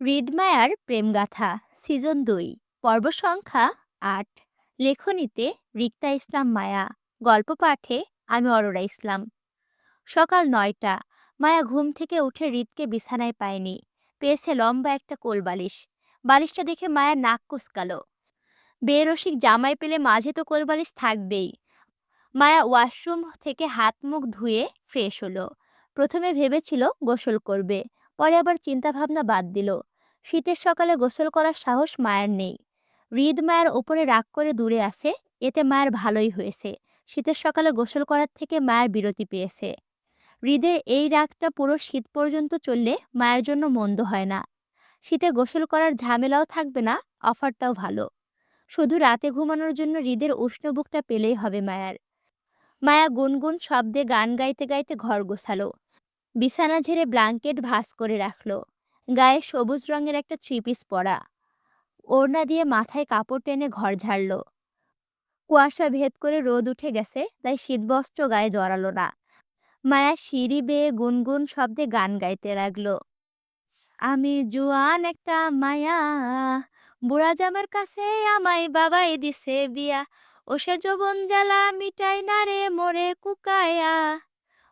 হৃদমায়ার প্রেমগাথা season ২ পর্ব সংখ্যা ৮। লেখনীতে রিক্তা ইসলাম মায়া। গল্প পাঠে আমি অরোরা ইসলাম। সকাল ৯টা। মায়া ঘুম থেকে উঠে হৃদকে বিছানায় পায়নি। পেয়েছে লম্বা একটা কোল বালিশ। বালিশটা দেখে মায়া নাক কুচকালো। বেরসিক জামাই পেলে মাঝে তো কোলবালিশ থাকবেই। মায়া ওয়াশরুম থেকে হাত মুখ ধুয়ে ফ্রেশ হলো। প্রথমে ভেবেছিল গোসল করবে, পরে আবার চিন্তাভাবনা বাদ দিল। শীতের সকালে গোসল করার সাহস মায়ের নেই। হৃদ মায়ের ওপরে রাগ করে দূরে আছে, এতে মায়ের ভালোই হয়েছে। শীতের সকালে গোসল করার থেকে মায়ের বিরতি পেয়েছে। হৃদের এই রাগটা পুরো শীত পর্যন্ত চললে মায়ের জন্য মন্দ হয় না। শীতে গোসল করার ঝামেলাও থাকবে না, অফারটাও ভালো। শুধু রাতে ঘুমানোর জন্য হৃদের উষ্ণ বুকটা পেলেই হবে মায়ার। মায়া গুনগুন শব্দে গান গাইতে গাইতে ঘর গোছালো। বিছানা ঝেড়ে ব্ল্যাঙ্কেট ভাঁজ করে রাখলো। গায়ে সবুজ রঙের একটা থ্রি পিস পরা। ওড়না দিয়ে মাথায় কাপড় টেনে ঘর ঝাড়লো। কুয়াশা ভেদ করে রোদ উঠে গেছে, তাই শীতবস্ত্র গায়ে জড়ালো না। মায়া সিঁড়ি বেয়ে গুনগুন শব্দে গান গাইতে লাগলো। আমি জুয়ান একটা মায়া, বুড়া জামার কাছে আমায় বাবাই দিছে বিয়া। ও সে যৌবন জ্বালা মিটাই না রে মোরে কুকায়া,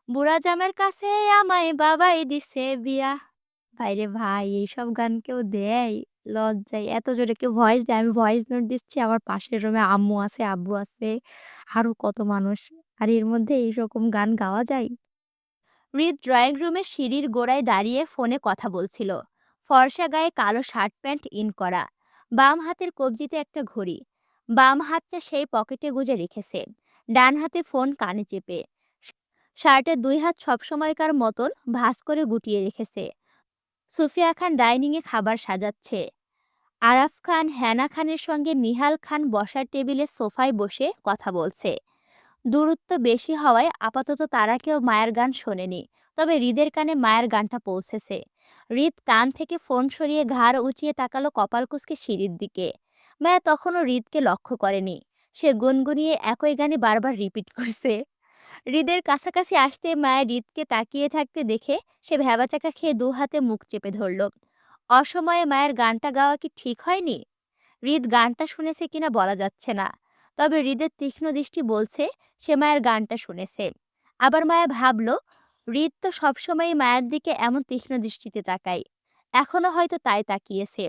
বুড়া জামের কাছে আমায় বাবাই দিছে বিয়া। ভাইরে ভাই, এইসব গান কেউ দেয়? লজ্জায় এত জোরে কেউ ভয়েস দেয়? আমি ভয়েস নোট দিচ্ছি, আমার পাশের রুমে আম্মু আছে, আব্বু আছে, আরো কত মানুষ। আর এর মধ্যে এইরকম গান গাওয়া যায়? হৃদ ড্রয়িং রুমে সিঁড়ির গোড়ায় দাঁড়িয়ে ফোনে কথা বলছিল। ফর্সা গায়ে কালো শার্ট প্যান্ট ইন করা। বাম হাতের কবজিতে একটা ঘড়ি। বাম হাতটা সেই পকেটে গুজে রেখেছে। ডান হাতে ফোন কানে চেপে। শার্টের দুই হাত সবসময়কার মতন ভাঁজ করে গুটিয়ে রেখেছে। সুফিয়া খান ডাইনিংয়ে খাবার সাজাচ্ছে। আরাফ খান হেনা খানের সঙ্গে নিহাল খান বসার টেবিলে সোফায় বসে কথা বলছে। দূরত্ব বেশি হওয়ায় আপাতত তারা কেউ মায়ের গান শোনেনি। তবে হৃদের কানে মায়ের গানটা পৌঁছেছে। হৃদ কান থেকে ফোন সরিয়ে ঘাড় উঁচিয়ে তাকালো কপাল কুঁচকে সিঁড়ির দিকে। মায়া তখনও হৃদকে লক্ষ্য করেনি। সে গুনগুনিয়ে একই গানে বারবার রিপিট করছে। হৃদের কাছাকাছি আসতে মায়া হৃদকে তাকিয়ে থাকতে দেখে সে ভ্যাবাচাকা খেয়ে দু হাতে মুখ চেপে ধরল। অসময়ে মায়ের গানটা গাওয়া কি ঠিক হয়নি? হৃদ গানটা শুনেছে কিনা বলা যাচ্ছে না। তবে হৃদের তীক্ষ্ণ দৃষ্টি বলছে সে মায়ের গানটা শুনেছে। আবার মায়া ভাবল, হৃদ তো সবসময় মায়ের দিকে এমন তীক্ষ্ণ দৃষ্টিতে তাকায়, এখনো হয়তো তাই তাকিয়েছে।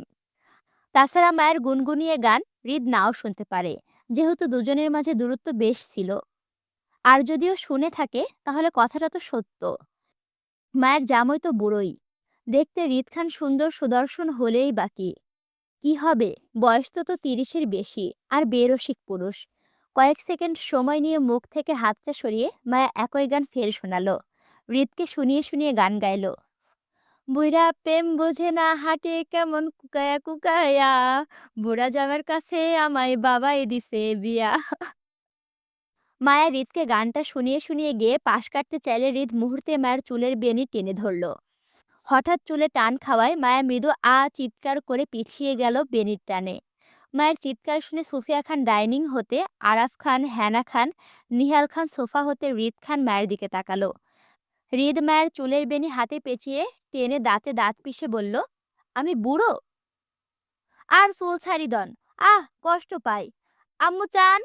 তাছাড়া মায়ের গুনগুনিয়ে গান হৃদ নাও শুনতে পারে, যেহেতু দুজনের মাঝে দূরত্ব বেশ ছিল। আর যদিও শুনে থাকে তাহলে কথাটা তো সত্য। মায়ের জামাই তো বুড়োই। দেখতে হৃদ খান সুন্দর সুদর্শন হলেই বাকি কি হবে? বয়স তো ৩০-এর বেশি, আর বেরসিক পুরুষ। কয়েক সেকেন্ড সময় নিয়ে মুখ থেকে হাতটা সরিয়ে মায়া একই গান ফের শোনালো। হৃদকে শুনিয়ে শুনিয়ে গান গাইলো। বুইড়া প্রেম বোঝে না, হাঁটে কেমন কুকায়া কুকায়া, বুড়া জামার কাছে আমায় বাবাই দিছে বিয়া। মায়া হৃদকে গানটা শুনিয়ে শুনিয়ে গিয়ে পাশ কাটতে চাইলে হৃদ মুহূর্তে মায়ের চুলের বেনি টেনে ধরল। হঠাৎ চুলে টান খাওয়ায় মায়া মৃদু চিৎকার করে পিছিয়ে গেল বেনির টানে। মায়ের চিৎকার শুনে সুফিয়া খান ডাইনিং হতে, আরাফ খান, হেনা খান, নিহাল খান সোফা হতে হৃদ খান মায়ের দিকে তাকালো। হৃদ মায়ের চুলের বেনি হাতে পেঁচিয়ে টেনে দাঁতে দাঁত পিষে বলল, আমি বুড়ো? আর চুল ছাড়ি দন। কষ্ট পাই। আম্মু চান?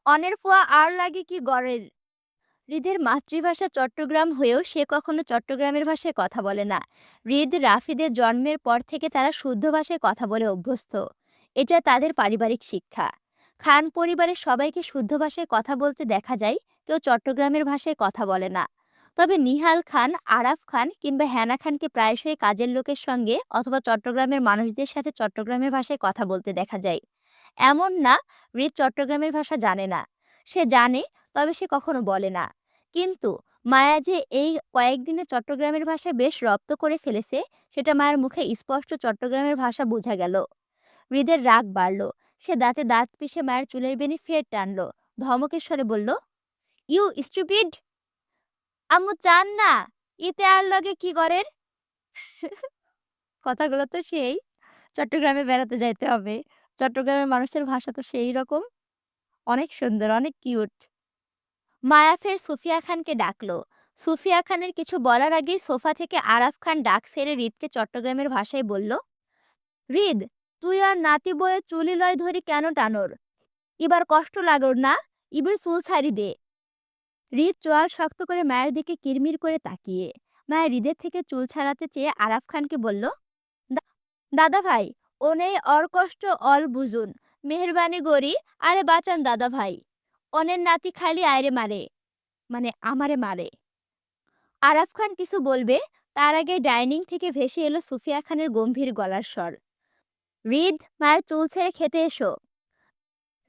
অনের ফুয়া আর লাগে কি গড়ের। হৃদের মাতৃভাষা চট্টগ্রাম হয়েও সে কখনো চট্টগ্রামের ভাষায় কথা বলে না। হৃদ রাফিদের জন্মের পর থেকে তারা শুদ্ধ ভাষায় কথা বলে অভ্যস্ত। এটা তাদের পারিবারিক শিক্ষা। খান পরিবারের সবাইকে শুদ্ধ ভাষায় কথা বলতে দেখা যায়, কেউ চট্টগ্রামের ভাষায় কথা বলে না। তবে নিহাল খান, আরাফ খান কিংবা হেনা খানকে প্রায়শই কাজের লোকের সঙ্গে অথবা চট্টগ্রামের মানুষদের সাথে চট্টগ্রামের ভাষায় কথা বলতে দেখা যায়। এমন না হৃদ চট্টগ্রামের ভাষা জানে না। সে জানে, তবে সে কখনো বলে না। কিন্তু মায়া যে এই কয়েকদিনে চট্টগ্রামের ভাষা বেশ রপ্ত করে ফেলেছে, সেটা মায়ের মুখে স্পষ্ট চট্টগ্রামের ভাষা বোঝা গেল। হৃদের রাগ বাড়ল। সে দাঁতে দাঁত পিষে মায়ের চুলের বেনি ফের টানলো। ধমকের স্বরে বলল, ইউ স্টুপিড! আম্মু চান না? ইতে আর লগে কি করের? কথাগুলো তো সেই। চট্টগ্রামে বেড়াতে যাইতে হবে। চট্টগ্রামের মানুষের ভাষা তো সেই রকম। অনেক সুন্দর, অনেক কিউট। মায়া ফের সুফিয়া খানকে ডাকলো। সুফিয়া খানের কিছু বলার আগেই সোফা থেকে আরাফ খান ডাক সেরে হৃদকে চট্টগ্রামের ভাষায় বলল, হৃদ, তুই আর নাতি বয়ে চুলি লয় ধরি কেন টানোর? এবার কষ্ট লাগর না? ইবির চুল ছাড়ি দে। হৃদ চোয়াল শক্ত করে মায়ের দিকে কিরমির করে তাকিয়ে। মায়ের হৃদের থেকে চুল ছাড়াতে চেয়ে আরাফ খানকে বলল, দাদা ভাই, ও নেই অর কষ্ট অল বুঝুন। মেহরবানি গড়ি, আরে বাঁচান দাদা ভাই। অনের নাতি খালি আয়রে মারে, মানে আমারে মারে। আরাফ খান কিছু বলবে, তার আগে ডাইনিং থেকে ভেসে এলো সুফিয়া খানের গম্ভীর গলার স্বর। হৃদ, মায়ের চুল ছেড়ে খেতে এসো।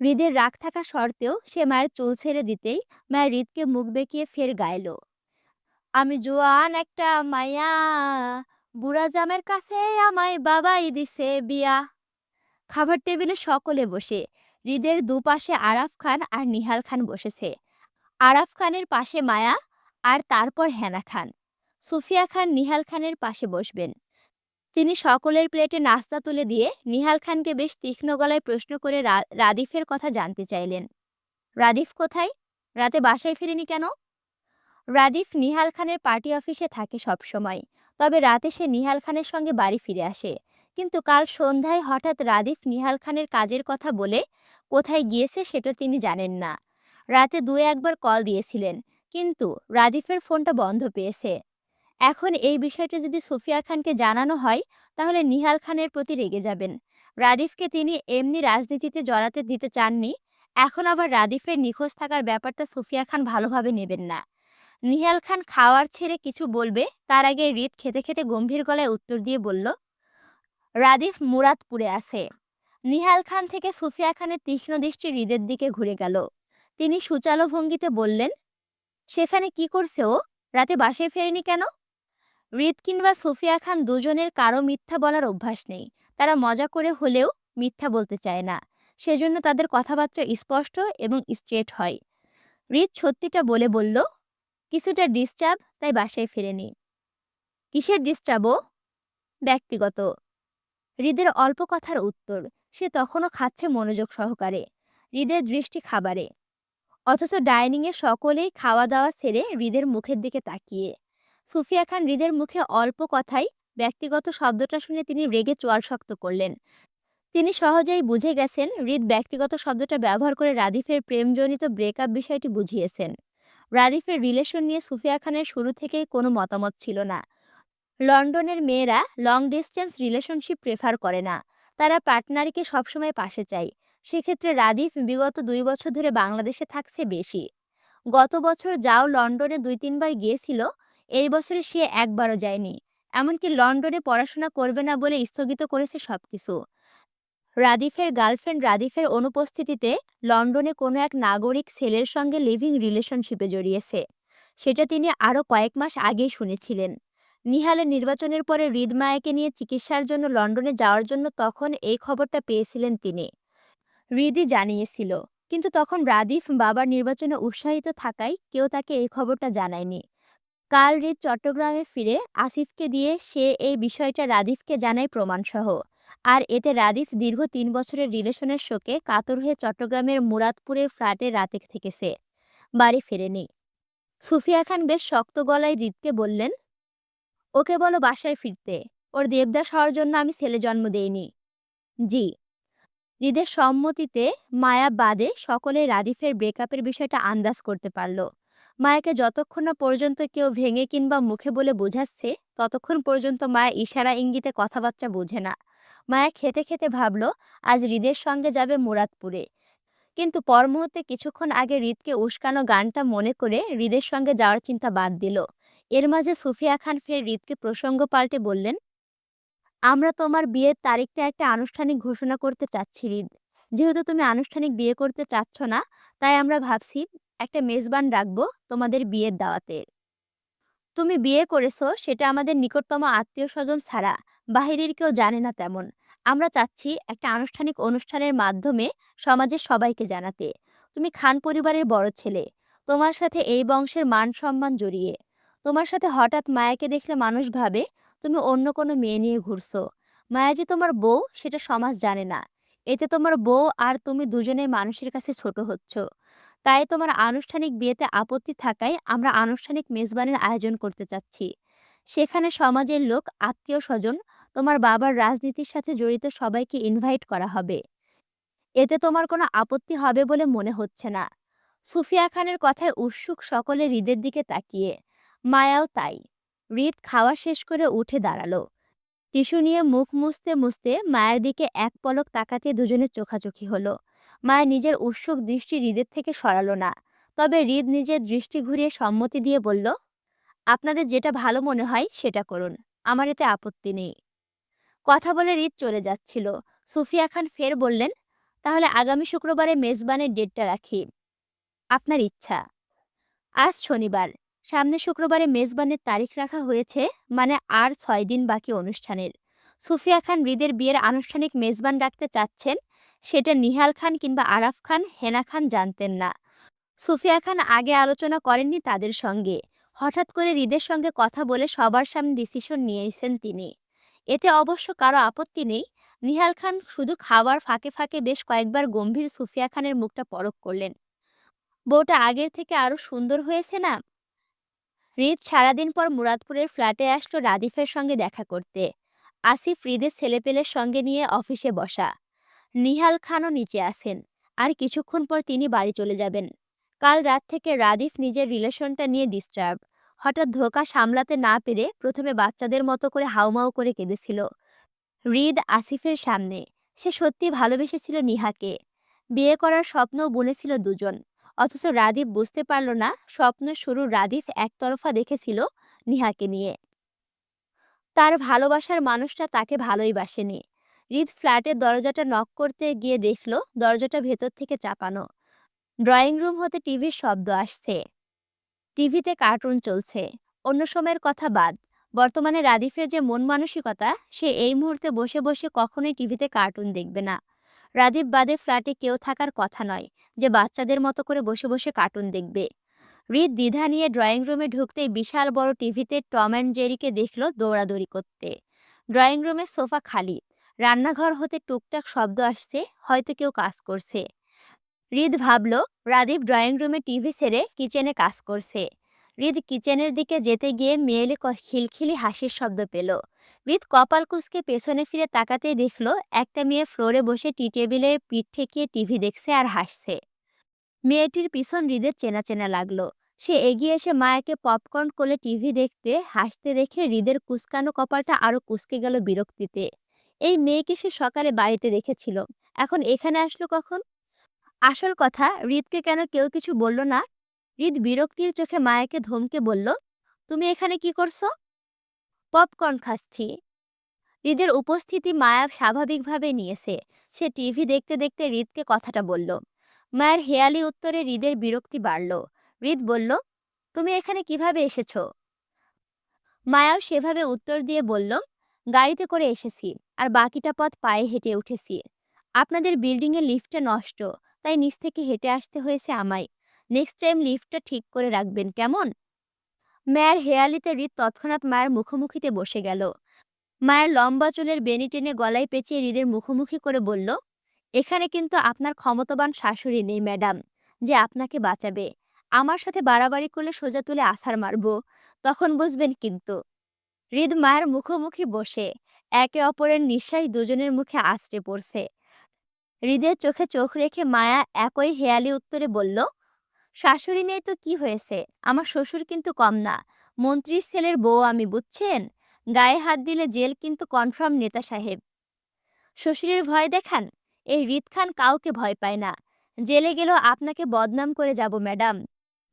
হৃদের রাগ থাকা সত্ত্বেও সে মায়ের চুল ছেড়ে দিতেই মায়ের হৃদকে মুখ বেঁকিয়ে ফের গাইল, আমি জোয়ান একটা মাইয়া, বুড়া জামের কাছে আমায় বাবাই দিছে বিয়া। খাবার টেবিলে সকলে বসে। হৃদের দুপাশে আরাফ খান আর নিহাল খান বসেছে। আরাফ খানের পাশে মায়া, আর তারপর হেনা খান। সুফিয়া খান নিহাল খানের পাশে বসবেন। তিনি সকলের প্লেটে নাস্তা তুলে দিয়ে নিহাল খানকে বেশ তীক্ষ্ণ গলায় প্রশ্ন করে রাদিফের কথা জানতে চাইলেন। রাদিফ কোথায়? রাতে বাসায় ফেরেনি কেন? রাদিফ নিহাল খানের পার্টি অফিসে থাকে সব সময়। তবে রাতে সে নিহাল খানের সঙ্গে বাড়ি ফিরে আসে। কিন্তু কাল সন্ধ্যায় হঠাৎ রাদিফ নিহাল খানের কাজের কথা বলে কোথায় গিয়েছে সেটা তিনি জানেন না। রাতে দুয়ে একবার কল দিয়েছিলেন, কিন্তু রাদিফের ফোনটা বন্ধ পেয়েছে। এখন এই বিষয়টা যদি সুফিয়া খানকে জানানো হয়, তাহলে নিহাল খানের প্রতি রেগে যাবেন। রাদিফকে তিনি এমনি রাজনীতিতে জড়াতে দিতে চাননি। এখন আবার রাদিফের নিখোঁজ থাকার ব্যাপারটা সুফিয়া খান ভালোভাবে নেবেন না। নিহাল খান খাওয়ার ছেড়ে কিছু বলবে, তার আগে হৃদ খেতে খেতে গম্ভীর গলায় উত্তর দিয়ে বলল, রাদিফ মুরাদপুরে আছে। নিহাল খান থেকে সুফিয়া খানের তীক্ষ্ণ দৃষ্টি হৃদের দিকে ঘুরে গেল। তিনি সুচালো ভঙ্গিতে বললেন, সেখানে কি করছে ও? রাতে বাসায় ফেরেনি কেন? হৃদ কিংবা সুফিয়া খান দুজনের কারো মিথ্যা বলার অভ্যাস নেই। তারা মজা করে হলেও মিথ্যা বলতে চায় না। সেজন্য তাদের কথাবার্তা স্পষ্ট এবং স্ট্রেট হয়। হৃদ সত্যিটা বলে বলল, কিছুটা ডিস্টার্ব, তাই বাসায় ফেরেনি। কিসের ডিস্টার্ব ও? ব্যক্তিগত। হৃদের অল্প কথার উত্তর। সে তখনও খাচ্ছে মনোযোগ সহকারে। হৃদের দৃষ্টি খাবারে। অথচ ডাইনিংয়ে সকলেই খাওয়া দাওয়া ছেড়ে হৃদের মুখের দিকে তাকিয়ে। সুফিয়া খান হৃদের মুখে অল্প কথাই ব্যক্তিগত শব্দটা শুনে তিনি রেগে চোয়াল শক্ত করলেন। তিনি সহজেই বুঝে গেছেন হৃদ ব্যক্তিগত শব্দটা ব্যবহার করে রাদিফের প্রেমজনিত ব্রেকআপ বিষয়টি বুঝিয়েছেন। রাদিফের রিলেশন নিয়ে সুফিয়া খানের শুরু থেকেই কোনো মতামত ছিল না। লন্ডনের মেয়েরা লং ডিস্টেন্স রিলেশনশিপ প্রেফার করে না। তারা পার্টনারকে সবসময় পাশে চায়। সেক্ষেত্রে রাদিফ বিগত 2 বছর ধরে বাংলাদেশে থাকছে বেশি। গত বছর যাও লন্ডনে 2-3 বার গিয়েছিল, এই বছরে সে একবারও যায়নি। এমনকি লন্ডনে পড়াশোনা করবে না বলে স্থগিত করেছে সবকিছু। রাদিফের গার্লফ্রেন্ড রাদিফের অনুপস্থিতিতে লন্ডনে কোনো এক নাগরিক ছেলের সঙ্গে লিভিং রিলেশনশিপে জড়িয়েছে। সেটা তিনি আরও কয়েক মাস আগেই শুনেছিলেন। নিহালের নির্বাচনের পরে হৃদ মায়াকে নিয়ে চিকিৎসার জন্য লন্ডনে যাওয়ার জন্য তখন এই খবরটা পেয়েছিলেন তিনি। হৃদই জানিয়েছিল। কিন্তু তখন রাদিফ বাবার নির্বাচনে উৎসাহিত থাকায় কেউ তাকে এই খবরটা জানায়নি। কাল হৃদ চট্টগ্রামে ফিরে আসিফকে দিয়ে সে এই বিষয়টা রাদিফকে জানায় প্রমাণসহ। আর এতে রাদিফ দীর্ঘ 3 বছরের রিলেশনের শোকে কাতর হয়ে চট্টগ্রামের মুরাদপুরের ফ্ল্যাটে রাতে থেকেছে, বাড়ি ফেরেনি। সুফিয়া খান বেশ শক্ত গলায় হৃদকে বললেন, ওকে বলো বাসায় ফিরতে। ওর দেবদাস হওয়ার জন্য আমি ছেলে জন্ম দেইনি। জি। হৃদের সম্মতিতে মায়া বাদে সকলে রাদিফের ব্রেকআপের বিষয়টা আন্দাজ করতে পারল। মায়াকে যতক্ষণ না পর্যন্ত কেউ ভেঙে কিংবা মুখে বলে বোঝাচ্ছে, ততক্ষণ পর্যন্ত মায়া ইশারা ইঙ্গিতে কথাবার্তা বোঝে না। মায়া খেতে খেতে ভাবল, আজ হৃদের সঙ্গে যাবে মুরাদপুরে। কিন্তু পর মুহূর্তে কিছুক্ষণ আগে হৃদকে উস্কানো গানটা মনে করে হৃদের সঙ্গে যাওয়ার চিন্তা বাদ দিল। এর মাঝে সুফিয়া খান ফের হৃদকে প্রসঙ্গ পাল্টে বললেন, আমরা তোমার বিয়ের তারিখটা একটা আনুষ্ঠানিক ঘোষণা করতে চাচ্ছি হৃদ। যেহেতু তুমি আনুষ্ঠানিক বিয়ে করতে চাচ্ছ না, তাই আমরা ভাবছি একটা মেজবান রাখবো তোমাদের বিয়ের দাওয়াতে। তুমি বিয়ে করেছো সেটা আমাদের নিকটতম আত্মীয়-স্বজন ছাড়া বাহিরের কেউ জানে না তেমন। আমরা চাচ্ছি একটা আনুষ্ঠানিক অনুষ্ঠানের মাধ্যমে সমাজের সবাইকে জানাতে। তুমি খান পরিবারের বড় ছেলে। তোমার সাথে এই বংশের মান-সম্মান জড়িয়ে। তোমার সাথে হঠাৎ মায়াকে দেখলে মানুষ ভাবে তুমি অন্য কোনো মেয়ে নিয়ে ঘুরছো। মায়া যে তোমার বউ সেটা সমাজ জানে না। এতে তোমার বউ আর তুমি দুজনেই মানুষের কাছে ছোট হচ্ছ। তাই তোমার আনুষ্ঠানিক বিয়েতে আপত্তি থাকায় আমরা আনুষ্ঠানিক মেজবানের আয়োজন করতে চাচ্ছি। সেখানে সমাজের লোক, আত্মীয়-স্বজন তোমার বাবার রাজনীতির সাথে জড়িত সবাইকে ইনভাইট করা হবে। এতে তোমার কোনো আপত্তি হবে বলে মনে হচ্ছে না। সুফিয়া খানের কথায় উৎসুক সকলে হৃদের দিকে তাকিয়ে। মায়াও তাই। হৃদ খাওয়া শেষ করে উঠে দাঁড়ালো। টিস্যু নিয়ে মুখ মুছতে মুছতে মায়ের দিকে এক পলক তাকাতে দুজনের চোখাচোখি হলো। মায়া নিজের উৎসুক দৃষ্টি হৃদের থেকে সরালো না। তবে হৃদ নিজের দৃষ্টি ঘুরিয়ে সম্মতি দিয়ে বলল, আপনাদের যেটা ভালো মনে হয় সেটা করুন। আমার এতে আপত্তি নেই। কথা বলে হৃদ চলে যাচ্ছিল। সুফিয়া খান ফের বললেন, তাহলে আগামী শুক্রবারে মেজবানের ডেটটা রাখি। আপনার ইচ্ছা। আজ শনিবার। সামনে শুক্রবারে মেজবানের তারিখ রাখা হয়েছে, মানে আর ৬ দিন বাকি অনুষ্ঠানের। সুফিয়া খান হৃদের বিয়ের আনুষ্ঠানিক মেজবান ডাকতে চাচ্ছেন, সেটা নিহাল খান কিংবা আরাফ খান, হেনা খান জানতেন না। সুফিয়া খান আগে আলোচনা করেননি তাদের সঙ্গে। হঠাৎ করে হৃদের সঙ্গে কথা বলে সবার সামনে ডিসিশন নিয়েছেন তিনি। এতে অবশ্য কারো আপত্তি নেই। নিহাল খান শুধু খাওয়ার ফাঁকে ফাঁকে বেশ কয়েকবার গম্ভীর সুফিয়া খানের মুখটা পরখ করলেন। বউটা আগের থেকে আরো সুন্দর হয়েছে না? হৃদ সারাদিন পর মুরাদপুরের ফ্ল্যাটে আসলো রাদিফের সঙ্গে দেখা করতে। আসিফ হৃদের ছেলেপেলের সঙ্গে নিয়ে অফিসে বসা। নিহাল খানও নিচে আছেন। আর কিছুক্ষণ পর তিনি বাড়ি চলে যাবেন। কাল রাত থেকে রাদিফ নিজের রিলেশনটা নিয়ে ডিস্টার্ব। হঠাৎ ধোঁকা সামলাতে না পেরে প্রথমে বাচ্চাদের মতো করে হাউমাউ করে কেঁদেছিল হৃদ আসিফের সামনে। সে সত্যি ভালোবেসেছিল নিহাকে। বিয়ে করার স্বপ্নও বুনেছিল দুজন। অথচ রাদীপ বুঝতে পারল না স্বপ্নের শুরু রাদিফ একতরফা দেখেছিল নিহাকে নিয়ে। তার ভালোবাসার মানুষটা তাকে ভালোই বাসেনি। হৃদ ফ্ল্যাটের দরজাটা নক করতে গিয়ে দেখল দরজাটা ভেতর থেকে চাপানো। ড্রয়িং রুম হতে টিভির শব্দ আসছে। টিভিতে কার্টুন চলছে। অন্য সময়ের কথা বাদ, বর্তমানে রাদিফের যে মন মানসিকতা, সে এই মুহূর্তে বসে বসে কখনোই টিভিতে কার্টুন দেখবে না। রাদীপ বাদে ফ্ল্যাটে কেউ থাকার কথা নয় যে বাচ্চাদের মতো করে বসে বসে কার্টুন দেখবে। হৃদ দ্বিধা নিয়ে ড্রয়িং রুমে ঢুকতেই বিশাল বড় টিভিতে টম অ্যান্ড জেরিকে দেখল দৌড়াদৌড়ি করতে। ড্রয়িং রুমের সোফা খালি। রান্নাঘর হতে টুকটাক শব্দ আসছে, হয়তো কেউ কাজ করছে। হৃদ ভাবল রাদীপ ড্রয়িং রুমে টিভি ছেড়ে কিচেনে কাজ করছে। হৃদ কিচেনের দিকে যেতে গিয়ে মেয়েলি খিলখিলি হাসির শব্দ পেল। হৃদ কপাল কুঁচকে পেছনে ফিরে তাকাতেই দেখল একটা মেয়ে ফ্লোরে বসে টি টেবিলে পিঠ ঠেকিয়ে টিভি দেখছে আর হাসছে। মেয়েটির পিছন হৃদের চেনা চেনা লাগলো। সে এগিয়ে এসে মায়াকে পপকর্ন কোলে টিভি দেখতে হাসতে দেখে হৃদের কুঁচকানো কপালটা আরো কুঁচকে গেল বিরক্তিতে। এই মেয়েকে সে সকালে বাড়িতে দেখেছিল, এখন এখানে আসলো কখন? আসল কথা, হৃদকে কেন কেউ কিছু বলল না? হৃদ বিরক্তির চোখে মায়াকে ধমকে বলল, তুমি এখানে কি করছো? পপকর্ন খাচ্ছি। হৃদের উপস্থিতি মায়া স্বাভাবিকভাবে নিয়েছে। সে টিভি দেখতে দেখতে হৃদকে কথাটা বলল। মায়ের হেয়ালি উত্তরে হৃদের বিরক্তি বাড়ল। হৃদ বলল, তুমি এখানে কিভাবে এসেছো? মায়াও সেভাবে উত্তর দিয়ে বলল, গাড়িতে করে এসেছি, আর বাকিটা পথ পায়ে হেঁটে উঠেছি। আপনাদের বিল্ডিংয়ের লিফটটা নষ্ট, তাই নিচ থেকে হেঁটে আসতে হয়েছে আমায়। নেক্সট টাইম লিফটটা ঠিক করে রাখবেন, কেমন? মায়ের হেয়ালিতে হৃদ তৎক্ষণাৎ মায়ের মুখোমুখিতে বসে গেল। মায়ের লম্বা চুলের বেনি টেনে গলায় পেঁচিয়ে হৃদের মুখোমুখি করে বলল, এখানে কিন্তু আপনার ক্ষমতাবান শাশুড়ি নেই ম্যাডাম, যে আপনাকে বাঁচাবে। আমার সাথে বাড়াবাড়ি করলে সোজা তুলে আছাড় মারবো, তখন বুঝবেন কিন্তু। হৃদ মায়ের মুখোমুখি বসে। একে অপরের নিঃশ্বাস দুজনের মুখে আছড়ে পড়ছে। হৃদের চোখে চোখ রেখে মায়া একই হেয়ালি উত্তরে বলল, শাশুড়ি নেই তো কি হয়েছে, আমার শ্বশুর কিন্তু কম না। মন্ত্রীর ছেলের বউ আমি, বুঝছেন? গায়ে হাত দিলে জেল কিন্তু কনফার্ম নেতা সাহেব। শ্বশুরের ভয় দেখান? এই হৃদ খান কাউকে ভয় পায় না। জেলে গেলেও আপনাকে বদনাম করে যাব ম্যাডাম।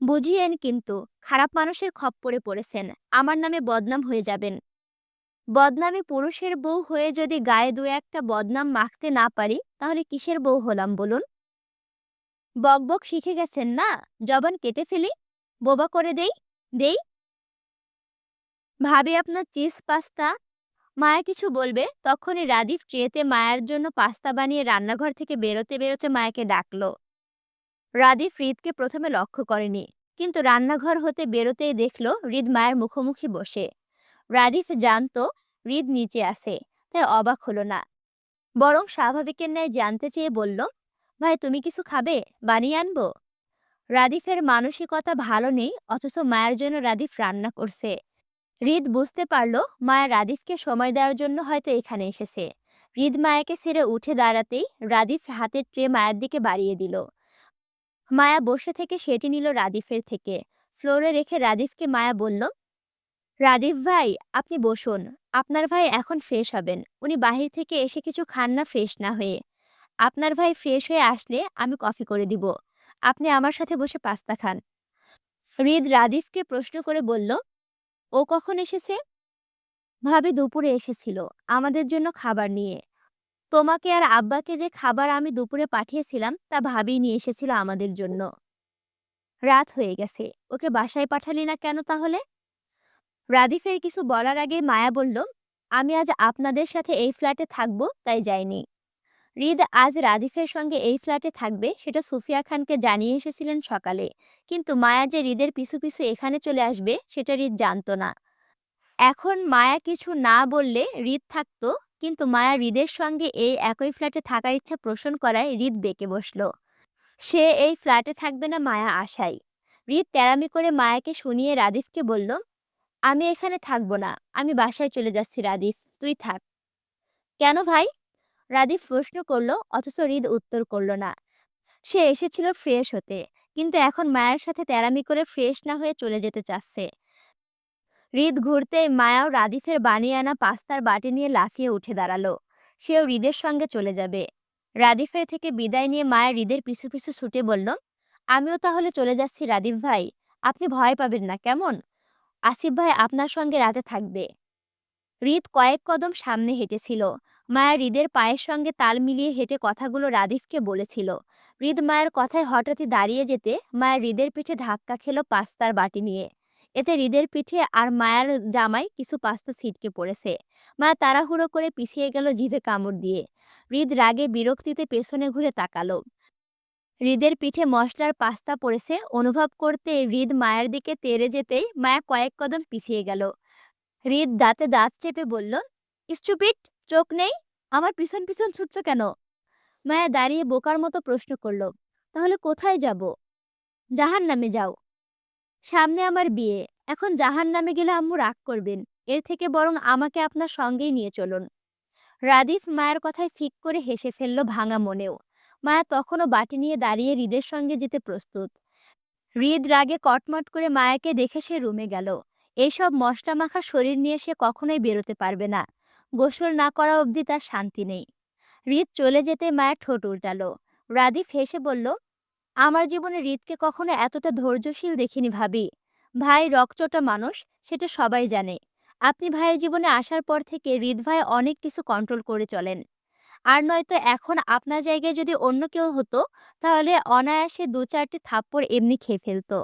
বুঝিয়েন কিন্তু, খারাপ মানুষের খপ্পরে পড়েছেন, আমার নামে বদনাম হয়ে যাবেন। বদনামি পুরুষের বউ হয়ে যদি গায়ে দু একটা বদনাম মাখতে না পারি, তাহলে কিসের বউ হলাম বলুন? বকবক শিখে গেছেন না? জবান কেটে ফেলি? বোবা করে দেই? দেই? ভাবি আপনার চিজ পাস্তা। মায়া কিছু বলবে, তখনই রাদীপ ট্রেতে মায়ের জন্য পাস্তা বানিয়ে রান্নাঘর থেকে বেরোতে বেরোতে মায়াকে ডাকলো। রাদীপ হৃদকে প্রথমে লক্ষ্য করেনি, কিন্তু রান্নাঘর হতে বেরোতেই দেখলো হৃদ মায়ের মুখোমুখি বসে। রাদীপ জানতো হৃদ নিচে আছে, তাই অবাক হলো না। বরং স্বাভাবিকের ন্যায় জানতে চেয়ে বলল, ভাই তুমি কিছু খাবে? বানিয়ে আনবো? রাদীফের মানসিকতা ভালো নেই, অথচ মায়ের জন্য রাদীপ রান্না করছে। হৃদ বুঝতে পারল মায়া রাদিফকে সময় দেওয়ার জন্য হয়তো এখানে এসেছে। হৃদ মায়াকে ছেড়ে উঠে দাঁড়াতেই রাদিফ হাতের ট্রে মায়ের দিকে বাড়িয়ে দিল। মায়া বসে থেকে সেটি নিল রাদিফের থেকে। ফ্লোরে রেখে রাদিফকে মায়া বলল, রাদিফ ভাই, আপনি বসুন। আপনার ভাই এখন ফ্রেশ হবেন। উনি বাহির থেকে এসে কিছু খান না ফ্রেশ না হয়ে। আপনার ভাই ফ্রেশ হয়ে আসলে আমি কফি করে দিব। আপনি আমার সাথে বসে পাস্তা খান। হৃদ রাদিফকে প্রশ্ন করে বলল, ও কখন এসেছে? ভাবি দুপুরে এসেছিল আমাদের জন্য খাবার নিয়ে। তোমাকে আর আব্বাকে যে খাবার আমি দুপুরে পাঠিয়েছিলাম তা ভাবি নিয়ে এসেছিল আমাদের জন্য। রাত হয়ে গেছে, ওকে বাসায় পাঠালি না কেন তাহলে? রাদিফের কিছু বলার আগে মায়া বলল, আমি আজ আপনাদের সাথে এই ফ্ল্যাটে থাকবো তাই যাইনি। হৃদ আজ রাদিফের সঙ্গে এই ফ্ল্যাটে থাকবে সেটা সুফিয়া খানকে জানিয়ে এসেছিলেন সকালে, কিন্তু মায়া যে হৃদের পিছু পিছু এখানে চলে আসবে সেটা হৃদ জানতো না। এখন মায়া কিছু না বললে হৃদ থাকতো, কিন্তু মায়া হৃদের সঙ্গে এই একই ফ্ল্যাটে থাকার ইচ্ছা পোষণ করায় হৃদ বেঁকে বসলো। সে এই ফ্ল্যাটে থাকবে না মায়া আশায়। হৃদ তেরামি করে মায়াকে শুনিয়ে রাদিফকে বলল, আমি এখানে থাকবো না, আমি বাসায় চলে যাচ্ছি রাদিফ, তুই থাক। কেন ভাই? রাদিফ প্রশ্ন করলো, অথচ হৃদ উত্তর করলো না। সে এসেছিল ফ্রেশ হতে, কিন্তু এখন মায়ের সাথে তেরামি করে ফ্রেশ না হয়ে চলে যেতে চাচ্ছে। হৃদ ঘুরতেই মায়াও রাদিফের বানিয়ে আনা পাস্তার বাটি নিয়ে লাফিয়ে উঠে দাঁড়ালো। সেও হৃদের সঙ্গে চলে যাবে। রাদিফের থেকে বিদায় নিয়ে মায়া হৃদের পিছু পিছু ছুটে বলল, আমিও তাহলে চলে যাচ্ছি রাদিফ ভাই, আপনি ভয় পাবেন না কেমন? আসিফ ভাই আপনার সঙ্গে রাতে থাকবে। হৃদ কয়েক কদম সামনে হেঁটেছিল। মায়া হৃদের পায়ের সঙ্গে তাল মিলিয়ে হেঁটে কথাগুলো রাদিফকে বলেছিল। হৃদ মায়ের কথায় হঠাৎই দাঁড়িয়ে যেতে মায়া হৃদের পিঠে ধাক্কা খেলো পাস্তার বাটি নিয়ে। এতে হৃদের পিঠে আর মায়ার জামায় কিছু পাস্তা ছিটকে পড়েছে। মায়া তাড়াহুড়ো করে পিছিয়ে গেল জিভে কামড় দিয়ে। হৃদ রাগে বিরক্তিতে পেছনে ঘুরে তাকালো। হৃদের পিঠে মশলার পাস্তা পড়েছে অনুভব করতে হৃদ মায়ের দিকে তেড়ে যেতেই মায়া কয়েক কদম পিছিয়ে গেল। হৃদ দাঁতে দাঁত চেপে বলল, স্টুপিড, চোখ নেই? আমার পিছন পিছন ছুটছ কেন? মায়া দাঁড়িয়ে বোকার মতো প্রশ্ন করল, তাহলে কোথায় যাব? জাহান্নামে যাও। সামনে আমার বিয়ে, এখন জাহান্নামে গেলে আম্মু রাগ করবেন। এর থেকে বরং আমাকে আপনার সঙ্গেই নিয়ে চলুন। রাদিফ মায়ের কথায় ফিক করে হেসে ফেলল ভাঙা মনেও। মায়া তখনও বাটি নিয়ে দাঁড়িয়ে হৃদের সঙ্গে যেতে প্রস্তুত। হৃদ রাগে কটমট করে মায়াকে দেখে সে রুমে গেল। এইসব মশলা মাখা শরীর নিয়ে সে কখনোই বেরোতে পারবে না। গোসল না করা অবধি তার শান্তি নেই। হৃদ চলে যেতে মায়া ঠোঁট উল্টালো। রাদিফ হেসে বলল, আমার জীবনে হৃদকে কখনো এতটা ধৈর্যশীল দেখিনি ভাবি। ভাই রকচটা মানুষ, সেটা সবাই জানে। আপনি ভাইয়ের জীবনে আসার পর থেকে হৃদ ভাই অনেক কিছু কন্ট্রোল করে চলেন। আর নয়তো এখন আপনার জায়গায় যদি অন্য কেউ হতো, তাহলে অনায়াসে ২-৪টি থাপ্পড় এমনি খেয়ে ফেলতো।